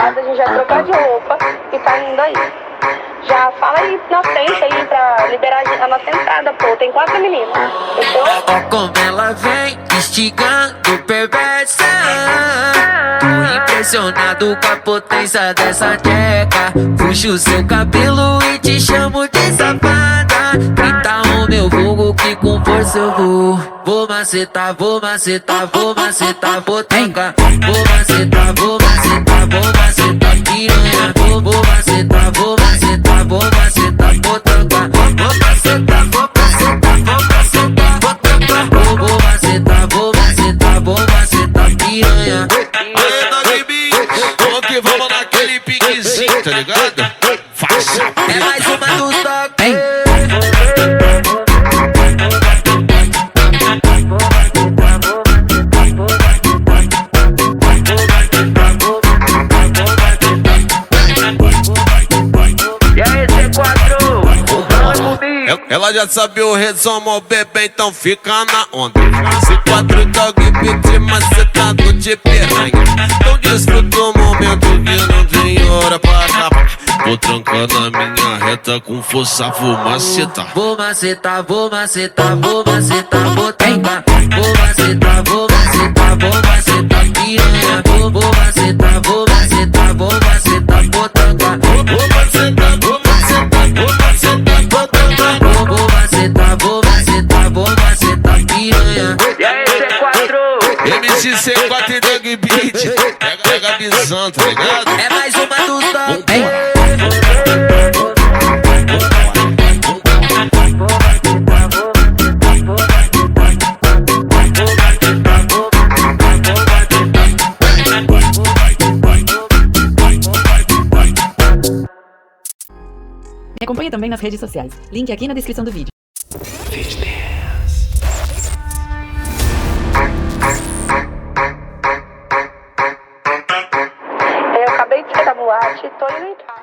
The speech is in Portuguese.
casa, a gente já trocar de roupa e tá indo aí. Já fala aí na frente aí pra liberar a nossa entrada, pô. Tem 4 meninas, fechou? Ó como ela vem, instigando perversa. Tô impressionado com a potência dessa tcheca. Puxo o seu cabelo e te chamo de safada. Grita o meu vulgo que com força eu vou. Vou macetar, vou macetar, vou macetar, vou tacar. Vou macetar, vou macetar, vou macetar, piranha. Vou macetar, vou macetar, vou macetar, vou tacar. Vou macetar, vou macetar, vou macetar, vou tacar. Vou macetar, vou macetar, vou macetar, piranha. Aí, DogBeat, vamos que vamos naquele piquezinho, tá ligado? Faça. É mais uma dos dog. E aí, C4, Ela já sabe o resumo, bebê, então fica na onda. Se 4 DogBeat macetado de piranha, então desfruta o momento que não tem hora pra acabar. Vou trancando a minha reta com força, vou macetar. vou macetar, vou macetar, vou macetar, vou tacar. Vou macetar, vou macetar, vou macetar, piranha. Vou macetar, vou macetar, vou macetar, vou tacar. Vou macetar, vou macetar, vou macetar, vou tacar. Vou macetar, vou macetar, vou macetar, piranha. E aí, C4? MC C4 e DogBeat, pega a visão, tá ligado? É mais uma dos dog. Me acompanhe também nas redes sociais. Link aqui na descrição do vídeo. Eu acabei de sair da boate, tô indo em casa.